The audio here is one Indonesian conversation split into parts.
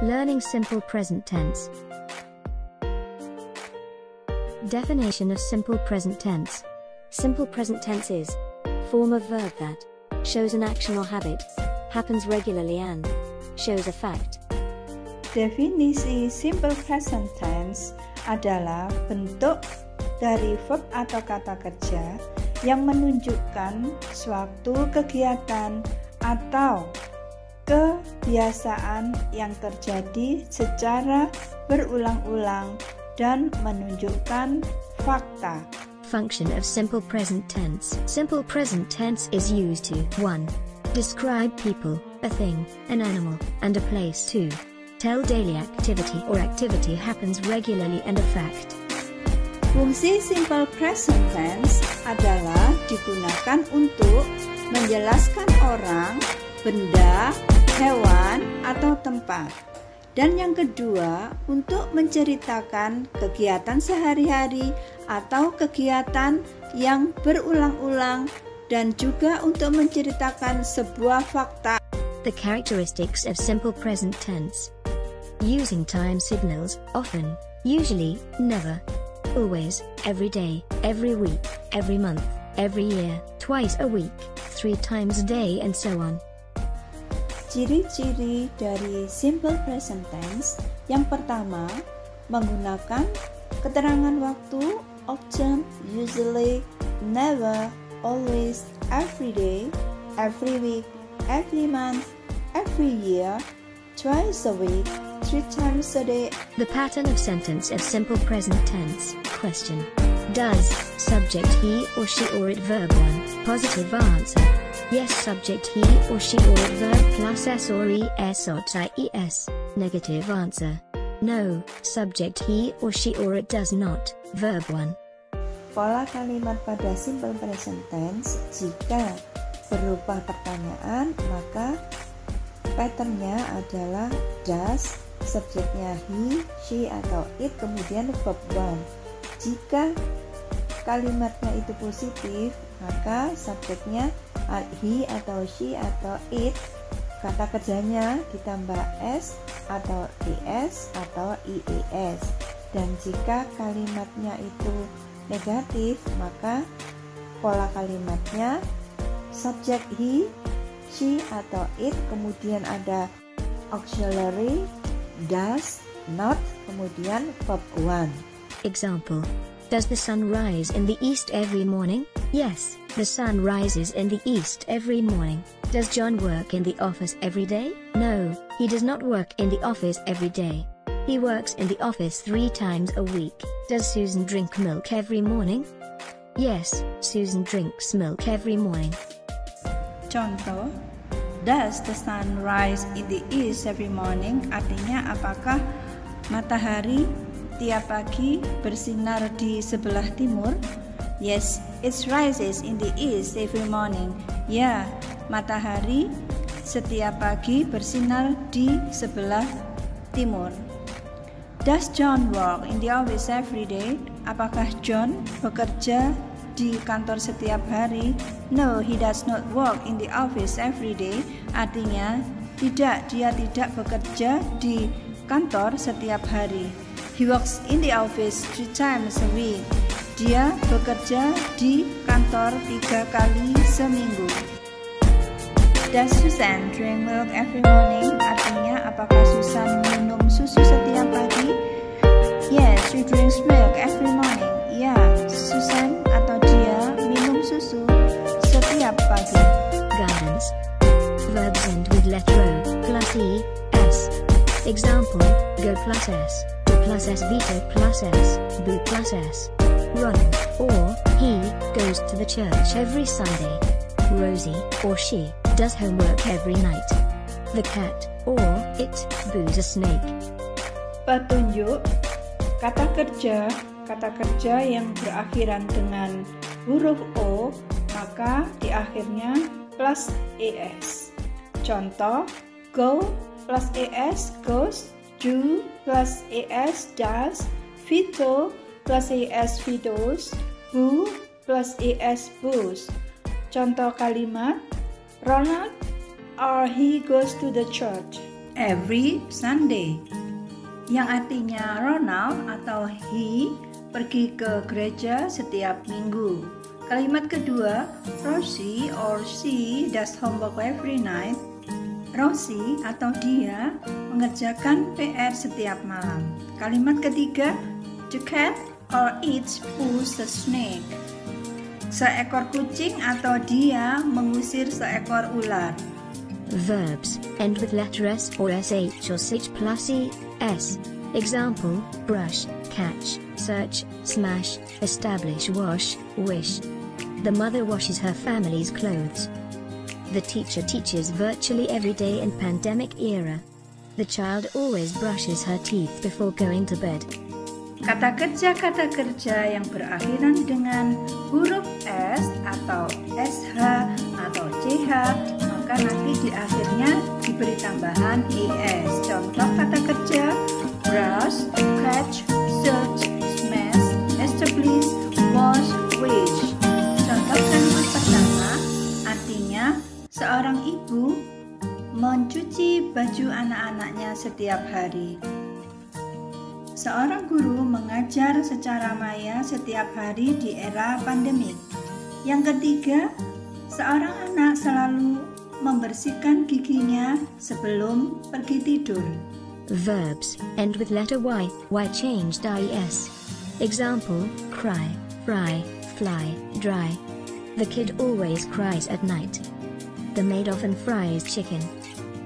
Learning simple present tense. Definition of simple present tense. Simple present tense is form of verb that shows an action or habit, happens regularly and shows a fact. Definisi simple present tense adalah bentuk dari verb atau kata kerja yang menunjukkan suatu kegiatan atau kebiasaan yang terjadi secara berulang-ulang dan menunjukkan fakta. Function of simple present tense. Simple present tense is used to 1. Describe people, a thing, an animal, and a place. 2. Tell daily activity or activity happens regularly and a fact. Fungsi simple present tense adalah digunakan untuk menjelaskan orang, benda, hewan, atau tempat. Dan yang kedua, untuk menceritakan kegiatan sehari-hari atau kegiatan yang berulang-ulang dan juga untuk menceritakan sebuah fakta. The characteristics of simple present tense. Using time signals, often, usually, never, always, every day, every week, every month, every year, twice a week, 3 times a day, and so on. Ciri-ciri dari simple present tense. Yang pertama, menggunakan keterangan waktu often, usually, never, always, every day, every week, every month, every year, twice a week, 3 times a day. The pattern of sentence of simple present tense. Question. Does, subject he or she or it, verb 1, positive answer. Yes, subject he or she or it, verb plus s or es or ies, negative answer. No, subject he or she or it does not, verb 1. Pola kalimat pada simple present tense jika berupa pertanyaan, maka patternnya adalah does, subjeknya he, she atau it, kemudian verb 1. Jika kalimatnya itu positif, maka subjeknya he atau she atau it, kata kerjanya ditambah s atau es atau ies. Dan jika kalimatnya itu negatif, maka pola kalimatnya subject he, she atau it, kemudian ada auxiliary does, not, kemudian verb 1. Example. Does the sun rise in the east every morning? Yes, the sun rises in the east every morning. Does John work in the office every day? No, he does not work in the office every day. He works in the office 3 times a week. Does Susan drink milk every morning? Yes, Susan drinks milk every morning. Contoh, does the sun rise in the east every morning? Artinya apakah matahari tiap pagi bersinar di sebelah timur? Yes, it rises in the east every morning. Ya, matahari setiap pagi bersinar di sebelah timur. Does John work in the office every day? Apakah John bekerja di kantor setiap hari? No, he does not work in the office every day. Artinya, tidak, dia tidak bekerja di kantor setiap hari. He works in the office 3 times a week. Dia bekerja di kantor 3 kali seminggu. Does Susan drink milk every morning? Artinya, apakah Susan minum susu setiap pagi? Yes, she drinks milk every morning. Ya, Susan atau dia minum susu setiap pagi. Guidance. Verbs end with letter O plus E, S. Example, go plus S, do plus S, veto plus S, boo plus S. Ronald, or, he, goes to the church every Sunday. Rosie, or she, does homework every night. The cat, or, it, boos a snake. Petunjuk, kata kerja yang berakhiran dengan huruf O, maka di akhirnya plus ES. Contoh, go plus ES, goes, do plus ES, does, veto plus ES, vetoes, boo plus ES, boos. Contoh kalimat, Ronald or he goes to the church every Sunday, yang artinya Ronald atau he pergi ke gereja setiap minggu. Kalimat kedua, Rosie or she does homework every night. Rosie atau dia mengerjakan PR setiap malam. Kalimat ketiga, the cat or it pulls the snake. Seekor kucing atau dia mengusir seekor ular. Verbs end with letter S or SH or SH plus ES. Example, brush, catch, search, smash, establish, wash, wish. The mother washes her family's clothes. The teacher teaches virtually every day in pandemic era. The child always brushes her teeth before going to bed. Kata kerja yang berakhiran dengan huruf S atau SH atau CH, maka nanti di akhirnya diberi tambahan ES. Contoh kata kerja, brush, catch, search, smash, establish, wash, wish. Contoh kalimat pertama, artinya seorang ibu mencuci baju anak-anaknya setiap hari. Seorang guru mengajar secara maya setiap hari di era pandemik. Yang ketiga, seorang anak selalu membersihkan giginya sebelum pergi tidur. Verbs end with letter Y changed IES. Example, cry, fry, fly, dry. The kid always cries at night. The maid often fries chicken.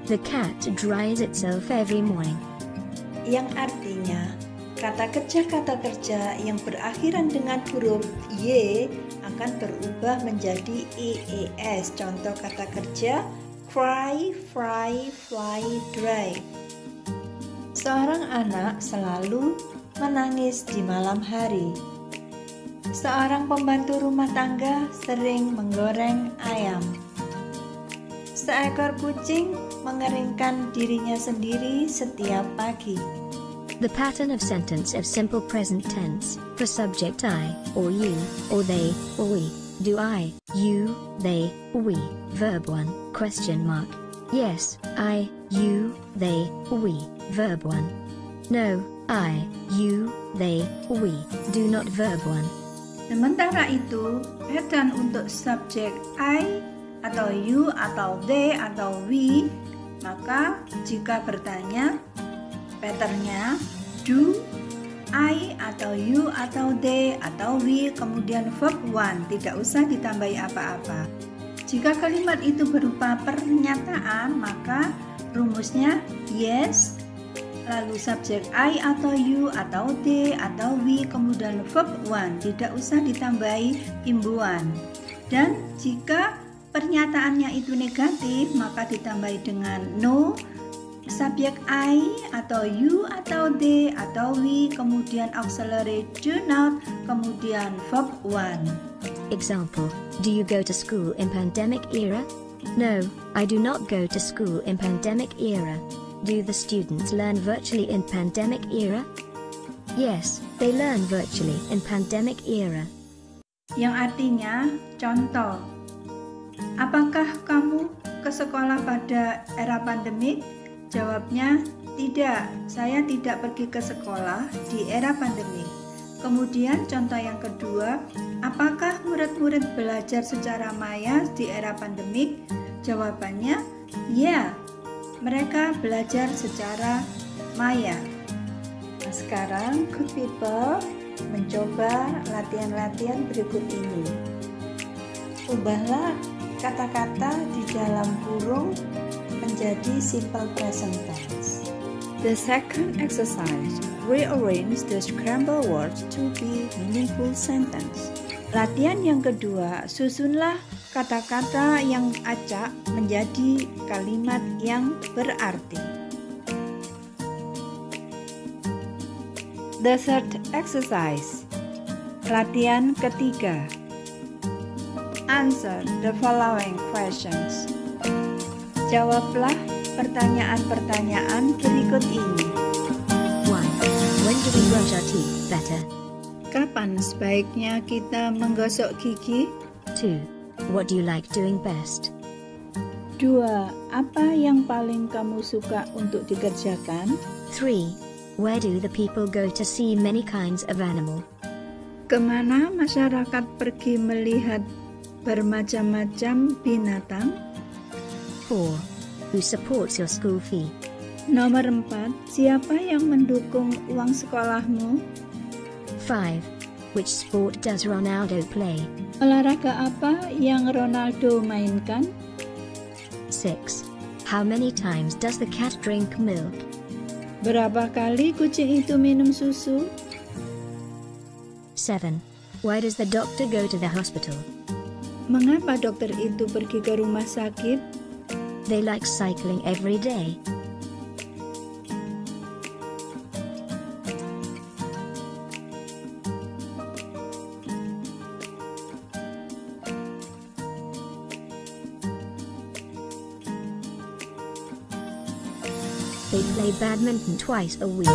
The cat dries itself every morning. Yang artinya, kata kerja yang berakhiran dengan huruf Y akan berubah menjadi EES. Contoh kata kerja, cry, fry, fly, dry. Seorang anak selalu menangis di malam hari. Seorang pembantu rumah tangga sering menggoreng ayam. Seekor kucing mengeringkan dirinya sendiri setiap pagi. The pattern of sentence of simple present tense, for subject I, or you, or they, or we. Do I, you, they, we. Verb 1, question mark. Yes, I, you, they, we. Verb 1. No, I, you, they, we. Do not verb 1. Sementara itu, pattern untuk subjek I atau you atau they atau we, maka jika bertanya, patternnya do, I atau you atau they atau we, kemudian verb 1, tidak usah ditambahi apa-apa. Jika kalimat itu berupa pernyataan, maka rumusnya yes, lalu subjek I atau you atau they atau we, kemudian verb 1, tidak usah ditambahi imbuhan. Dan jika pernyataannya itu negatif, maka ditambahi dengan no, subjek I atau you atau they atau we, kemudian auxiliary do not, kemudian verb 1. Example, do you go to school in pandemic era? No, I do not go to school in pandemic era. Do the students learn virtually in pandemic era? Yes, they learn virtually in pandemic era. Yang artinya, contoh, apakah kamu ke sekolah pada era pandemik? Jawabnya, tidak, saya tidak pergi ke sekolah di era pandemik. Kemudian contoh yang kedua, apakah murid-murid belajar secara maya di era pandemik? Jawabannya, ya, mereka belajar secara maya. Nah, sekarang good people mencoba latihan-latihan berikut ini. Ubahlah kata-kata di dalam kurung menjadi simple present tense. The second exercise, rearrange the scrambled words to be meaningful sentence. Latihan yang kedua, susunlah kata-kata yang acak menjadi kalimat yang berarti. The third exercise, latihan ketiga. Answer the following questions. Jawablah pertanyaan-pertanyaan berikut ini. 1. When do we brush our teeth better? Kapan sebaiknya kita menggosok gigi? 2. What do you like doing best? 2. Apa yang paling kamu suka untuk dikerjakan? 3. Where do the people go to see many kinds of animal? Kemana masyarakat pergi melihat bermacam-macam binatang? 4. Who supports your school fee? Nomor 4. Siapa yang mendukung uang sekolahmu? 5. Which sport does Ronaldo play? Olahraga apa yang Ronaldo mainkan? 6. How many times does the cat drink milk? Berapa kali kucing itu minum susu? 7. Why does the doctor go to the hospital? Mengapa dokter itu pergi ke rumah sakit? They like cycling every day. They play badminton twice a week.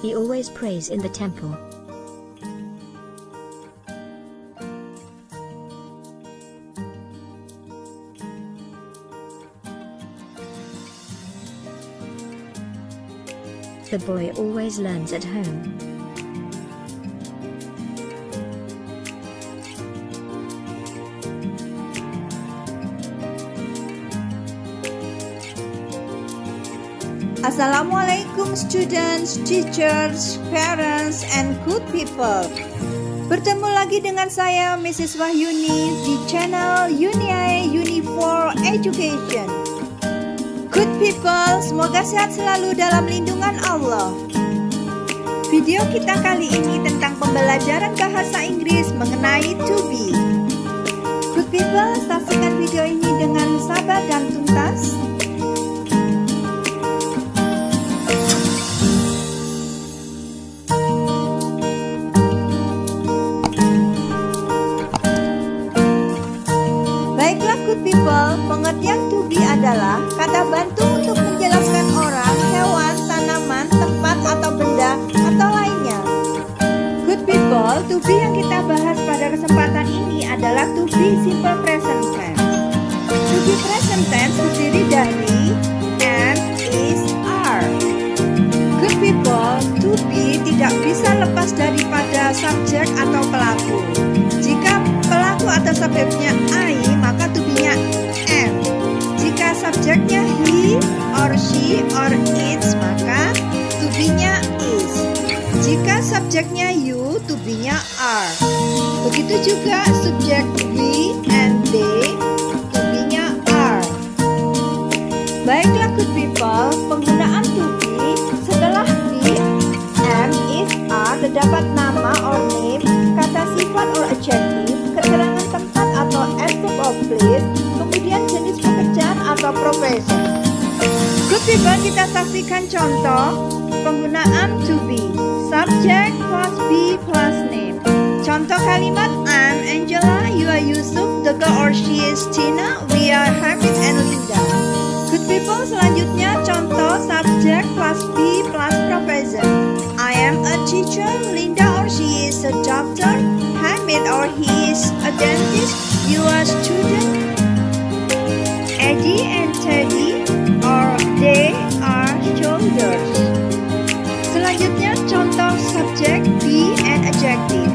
He always prays in the temple. The boy always learns at home. Assalamualaikum students, teachers, parents, and good people. Bertemu lagi dengan saya Mrs. Wahyuni di channel Uni Uni for Education. Good people, semoga sehat selalu dalam lindungan Allah. Video kita kali ini tentang pembelajaran bahasa Inggris mengenai to be. Good people, saksikan video ini dengan sabar dan tuntas. Pengertian to be adalah kata bantu untuk menjelaskan orang, hewan, tanaman, tempat atau benda atau lainnya. Good people, to be yang kita bahas pada kesempatan ini adalah to be simple present tense. To be present tense terdiri dari am, is, are. Good people, to be tidak bisa lepas daripada subjek atau pelaku. Jika pelaku atau subjeknya I, maka to be-nya am. Jika subjeknya he, or she, or it, maka to be-nya is. Jika subjeknya you, to be-nya are. Begitu juga subjek we and they, to be-nya are. Baiklah good people, penggunaan to be setelah be, am, is, are terdapat nama or name, kata sifat or adjective, keterangan tempat atau adverb of place, kemudian jenis pekerjaan atau profesi. Good people, kita saksikan contoh penggunaan to be. Subject plus be plus name. Contoh kalimat I'm Angela, you are Yusuf, the girl or she is Tina, we are Hamid and Linda. Good people, selanjutnya contoh subject plus be plus profession. I am a teacher, Linda or she is a doctor, Hamid or he is a dentist, you are a student, Eddie and Teddy or they are soldiers. Selanjutnya contoh subject be and adjective.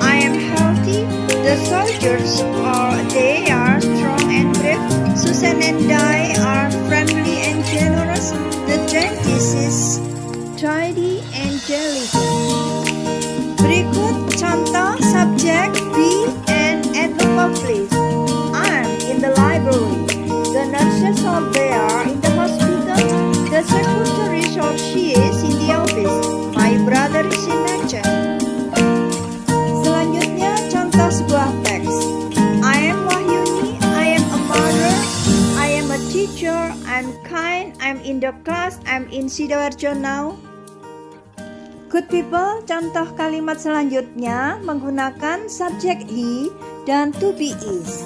I am healthy, the soldiers or they are strong and brave, Susan and I are friendly and generous, the dentist is tidy and diligent. Berikut contoh subject be and adverb of place. I'm in the library. The nurses are there in the hospital. The secretary or she is in the office. My brother is in lecture. Selanjutnya contoh sebuah teks. I am Wahyuni. I am a mother. I am a teacher. I'm kind. I'm in the class. I'm in Sidoarjo now. Good people, contoh kalimat selanjutnya menggunakan subjek he dan to be is.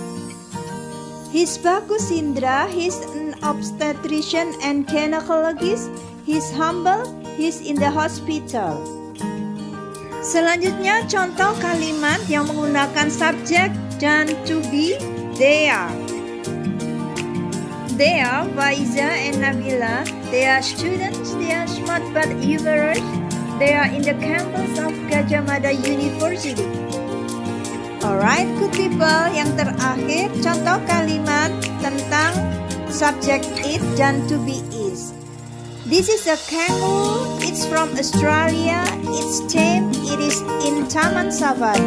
He's Bagus Indra, he's an obstetrician and gynecologist. He's humble, He's in the hospital. Selanjutnya contoh kalimat yang menggunakan subjek dan to be. They are Faiza and Nabila. They are students. They are smart but humorous. They are in the campus of Gadjah Mada University. Alright, good people. Yang terakhir, contoh kalimat tentang subjek it dan to be is. This is a kangaroo. It's from Australia. It's tame. It is in Taman Safari.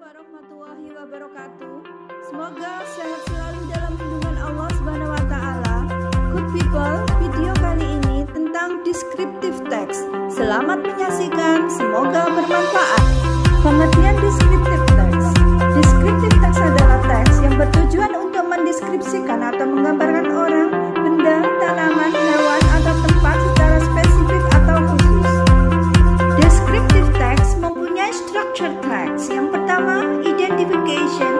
Warahmatullahi wabarakatuh. Semoga sehat selalu dalam lindungan Allah Subhanahu wa taala. Good people, video kali ini tentang descriptive text. Selamat menyaksikan, semoga bermanfaat. Pengertian descriptive text. Descriptive text adalah teks yang bertujuan untuk mendeskripsikan atau menggambarkan orang, benda, tanaman, hewan, atau tempat secara spesifik atau khusus. Descriptive text mempunyai structure text. Yang pertama, identification,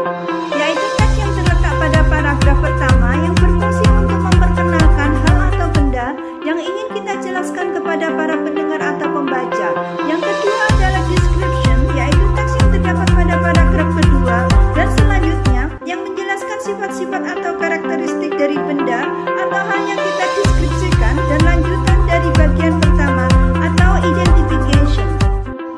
yaitu teks yang terletak pada paragraf pertama yang berfungsi untuk memperkenalkan hal atau benda yang ingin kita jelaskan kepada para pendengar atau pembaca. Yang kedua adalah description, yaitu teks yang terdapat pada paragraf kedua dan selanjutnya yang menjelaskan sifat-sifat atau karakteristik dari benda atau hal yang kita deskripsikan dan lanjutan dari bagian pertama atau identification.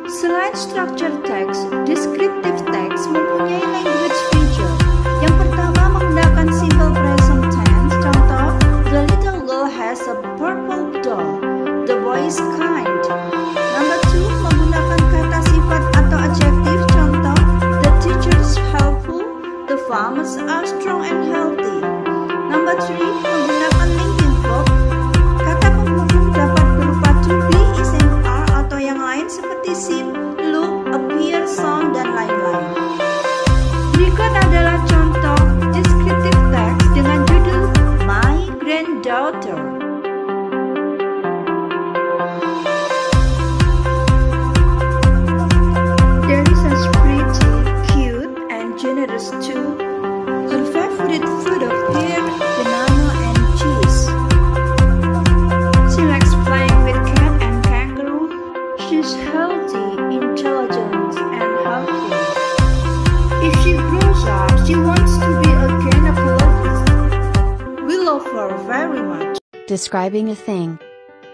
Selain structure text, descriptive text mempunyai language feature. Yang pertama menggunakan simple present tense. Contoh, the little girl has a purple doll. The boy is kind. Number 2, menggunakan kata sifat atau adjektif. Contoh, the teacher is helpful. The farmers are strong and healthy. Number 3, menggunakan linking verb. Kata penghubung dapat berupa to be, is and are atau yang lain seperti seem, look, appear, sound, dan lain-lain. Berikut adalah contoh descriptive text dengan judul My Granddaughter. There is a pretty, cute, and generous too. Her favorite food of pear, banana, and cheese. She likes playing with cat and kangaroo. She's healthy, intelligent, and helpful. If she grows up, she wants to be a gynecologist. We love her very much. Describing a thing.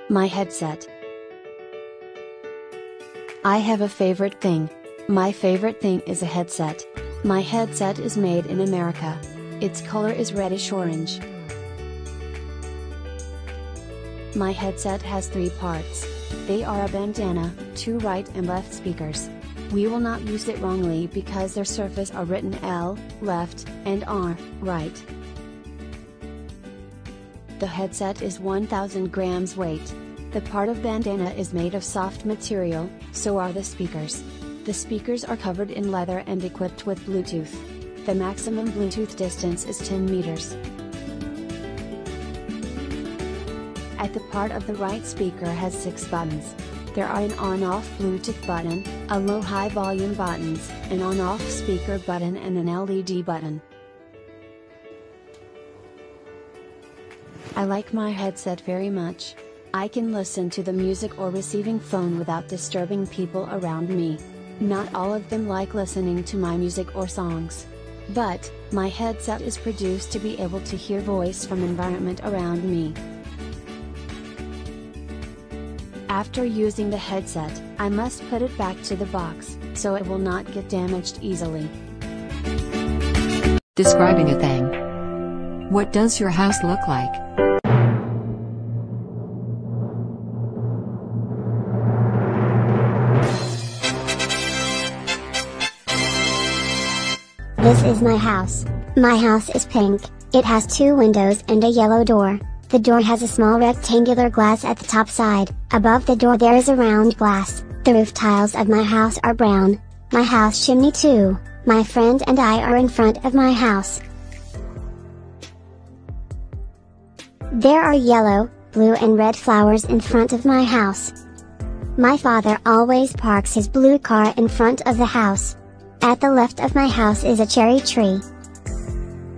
My headset. I have a favorite thing. My favorite thing is a headset. My headset is made in America. Its color is reddish orange. My headset has 3 parts. They are a bandana, 2 right and left speakers. We will not use it wrongly because their surface are written L, left, and R, right. The headset is 1000 grams weight. The part of bandana is made of soft material, so are the speakers. The speakers are covered in leather and equipped with Bluetooth. The maximum Bluetooth distance is 10 meters. At the part of the right speaker has 6 buttons. There are an on-off Bluetooth button, a low-high volume buttons, an on-off speaker button and an LED button. I like my headset very much. I can listen to the music or receiving phone without disturbing people around me. Not all of them like listening to my music or songs. But, my headset is produced to be able to hear voice from environment around me. After using the headset, I must put it back to the box, so it will not get damaged easily. Describing a thing. What does your house look like? This is my house. My house is pink. It has 2 windows and a yellow door. The door has a small rectangular glass at the top side. Above the door there is a round glass. The roof tiles of my house are brown. My house chimney too. My friend and I are in front of my house. There are yellow, blue and red flowers in front of my house. My father always parks his blue car in front of the house. At the left of my house is a cherry tree.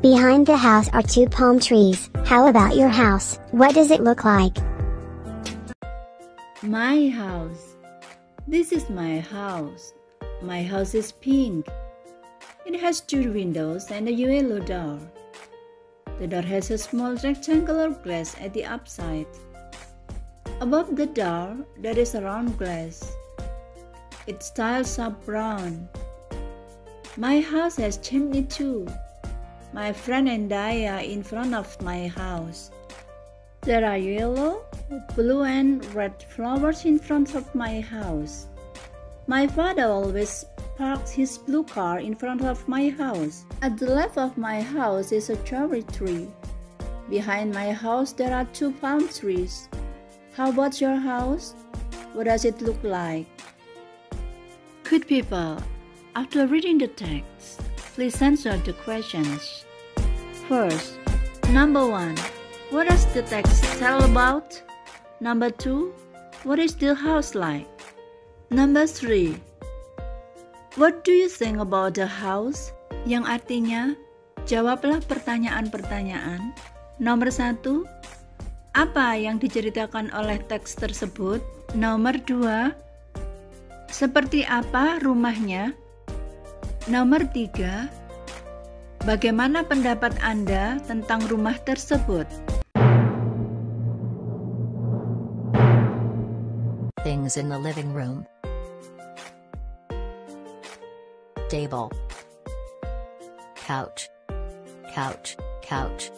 Behind the house are 2 palm trees. How about your house? What does it look like? My house. This is my house. My house is pink. It has 2 windows and a yellow door. The door has a small rectangular glass at the upside. Above the door, there is a round glass. Its tiles are brown. My house has chimney too. My friend and I are in front of my house. There are yellow, blue and red flowers in front of my house. My father always parks his blue car in front of my house. At the left of my house is a cherry tree. Behind my house there are 2 palm trees. How about your house? What does it look like? Good people, after reading the text, please answer the questions. First, number 1, what does the text tell about? Number 2, what is the house like? Number 3, what do you think about the house? Yang artinya, jawablah pertanyaan-pertanyaan. Nomor 1, apa yang diceritakan oleh teks tersebut? Nomor 2, seperti apa rumahnya? Nomor 3, bagaimana pendapat Anda tentang rumah tersebut? Things in the living room. Table. Couch. Couch, couch.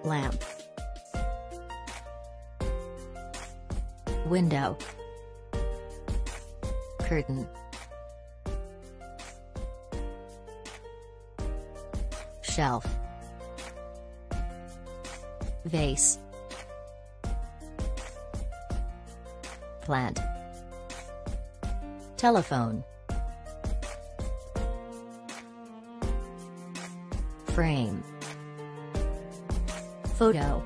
Lamp. Window. Curtain. Shelf. Vase. Plant. Telephone. Frame. Photo.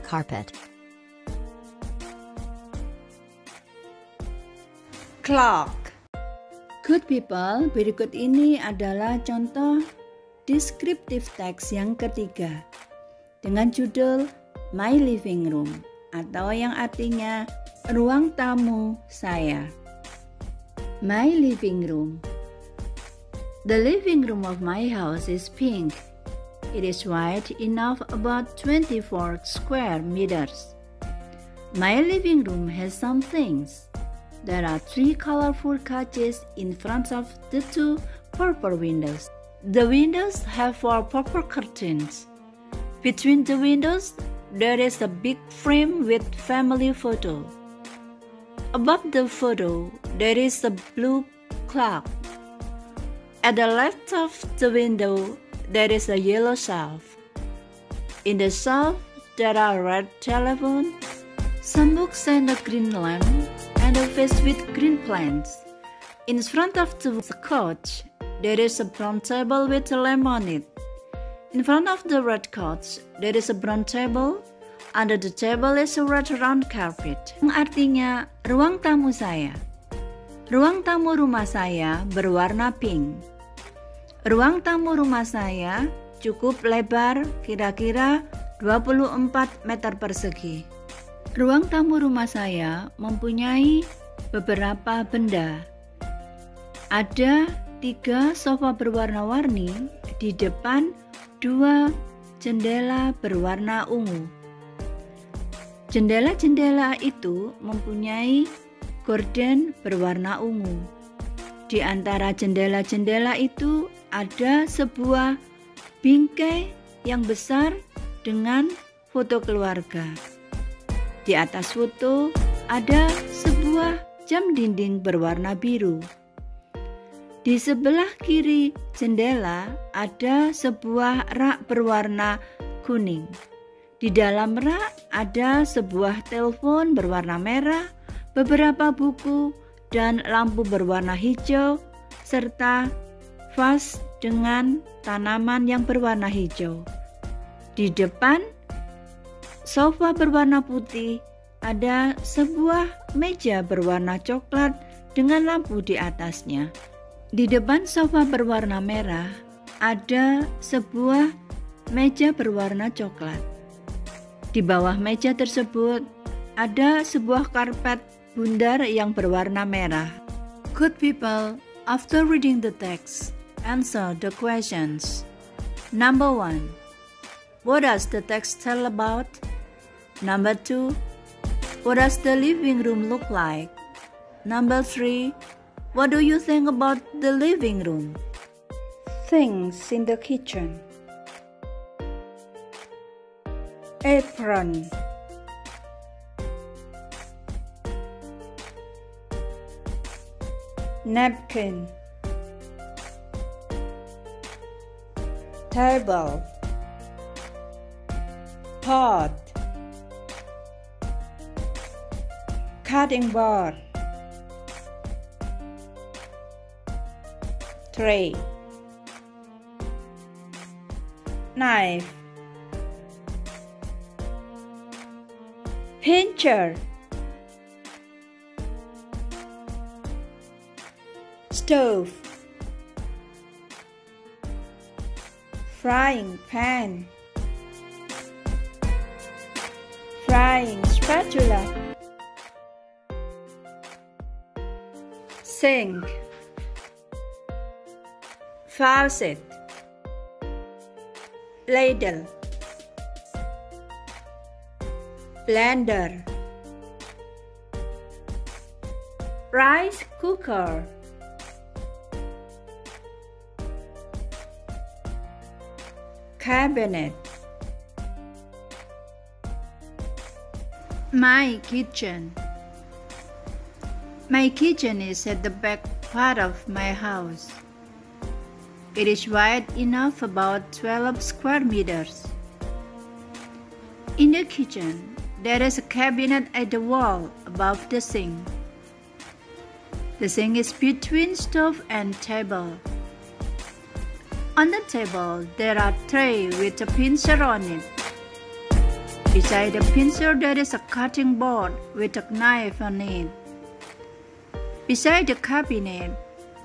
Carpet. Clock. Good people, berikut ini adalah contoh descriptive text yang ketiga dengan judul My Living Room atau yang artinya ruang tamu saya. My living room. The living room of my house is pink. It is wide enough, about 24 square meters. My living room has some things. There are 3 colorful couches in front of the 2 purple windows. The windows have 4 purple curtains. Between the windows, there is a big frame with family photo. Above the photo, there is a blue clock. At the left of the window, there is a yellow shelf. In the shelf, there are a red telephone, some books and a green lamp, and a vase with green plants. In front of the couch, there is a brown table with a lamp on it. In front of the red couch, there is a brown table. Under the table is a red round carpet. Yang artinya, ruang tamu saya. Ruang tamu rumah saya berwarna pink. Ruang tamu rumah saya cukup lebar, kira-kira 24 meter persegi. Ruang tamu rumah saya mempunyai beberapa benda. Ada 3 sofa berwarna-warni, di depan 2 jendela berwarna ungu. Jendela-jendela itu mempunyai gorden berwarna ungu. Di antara jendela-jendela itu ada sebuah bingkai yang besar dengan foto keluarga. Di atas foto ada sebuah jam dinding berwarna biru. Di sebelah kiri jendela ada sebuah rak berwarna kuning. Di dalam rak ada sebuah telepon berwarna merah, beberapa buku, dan lampu berwarna hijau, serta vas dengan tanaman yang berwarna hijau. Di depan sofa berwarna putih ada sebuah meja berwarna coklat dengan lampu di atasnya. Di depan sofa berwarna merah ada sebuah meja berwarna coklat. Di bawah meja tersebut ada sebuah karpet bundar yang berwarna merah. Good people, after reading the text, answer the questions. Number 1. What does the text tell about? Number 2. What does the living room look like? Number 3. What do you think about the living room? Things in the kitchen. Apron. Napkin. Table. Pot. Cutting board. Tray. Knife. Pincher. Stove. Frying pan. Frying spatula. Sink. Faucet. Ladle. Blender. Rice cooker. Cabinet. My kitchen. My kitchen is at the back part of my house. It is wide enough, about 12 square meters. In the kitchen, there is a cabinet at the wall above the sink. The sink is between stove and table. On the table, there are trays with a pincer on it. Beside the pincer, there is a cutting board with a knife on it. Beside the cabinet,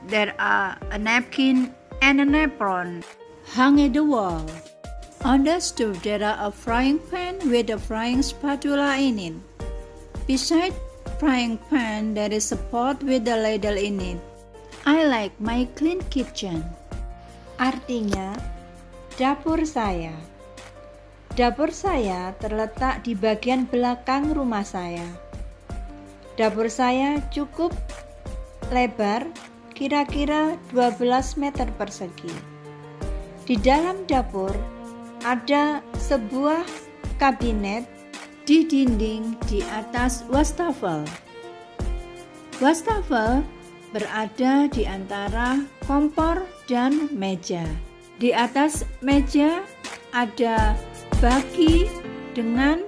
there are a napkin and an apron hung at the wall. On the stove, there are a frying pan with a frying spatula in it. Beside frying pan, there is a pot with a ladle in it. I like my clean kitchen. Artinya, dapur saya. Dapur saya terletak di bagian belakang rumah saya. Dapur saya cukup lebar, kira-kira 12 meter persegi. Di dalam dapur ada sebuah kabinet di dinding di atas wastafel. Wastafel berada di antara kompor dan meja. Di atas meja ada baki dengan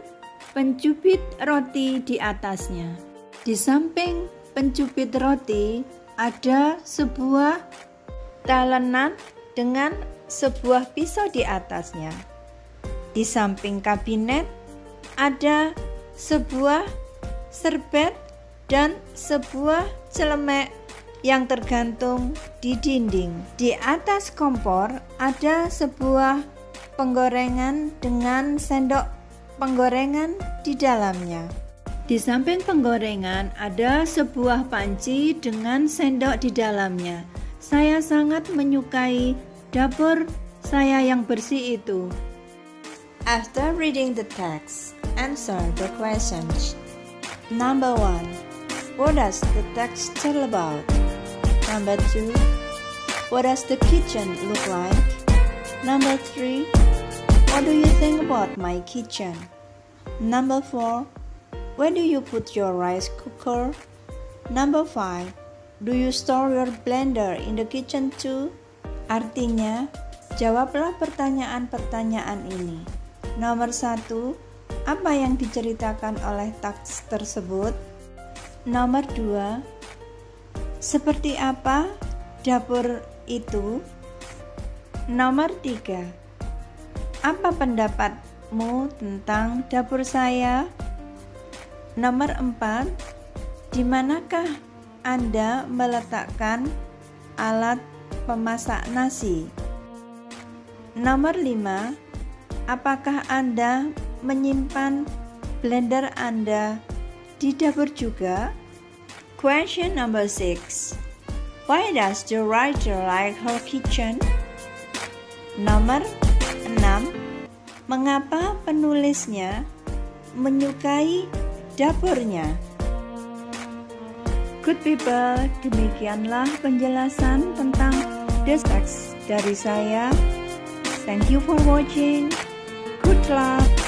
pencubit roti di atasnya. Di samping pencubit roti ada sebuah talenan dengan sebuah pisau di atasnya. Di samping kabinet ada sebuah serbet dan sebuah celemek yang tergantung di dinding. Di atas kompor ada sebuah penggorengan dengan sendok penggorengan di dalamnya. Di samping penggorengan ada sebuah panci dengan sendok di dalamnya. Saya sangat menyukai dapur saya yang bersih itu. After reading the text, answer the questions. Number 1. What does the text tell about? Number 2. What does the kitchen look like? Number 3. What do you think about my kitchen? Number 4. Where do you put your rice cooker? Number 5. Do you store your blender in the kitchen too? Artinya, jawablah pertanyaan-pertanyaan ini. Nomor 1, apa yang diceritakan oleh teks tersebut? Nomor 2, seperti apa dapur itu? Nomor 3, apa pendapatmu tentang dapur saya? Nomor 4, di manakah Anda meletakkan alat pemasak nasi? Nomor 5, apakah Anda menyimpan blender Anda di dapur juga? Question number 6. Why does the writer like her kitchen? Nomor 6. Mengapa penulisnya menyukai dapurnya? Good people, demikianlah penjelasan tentang this text dari saya. Thank you for watching. Good luck.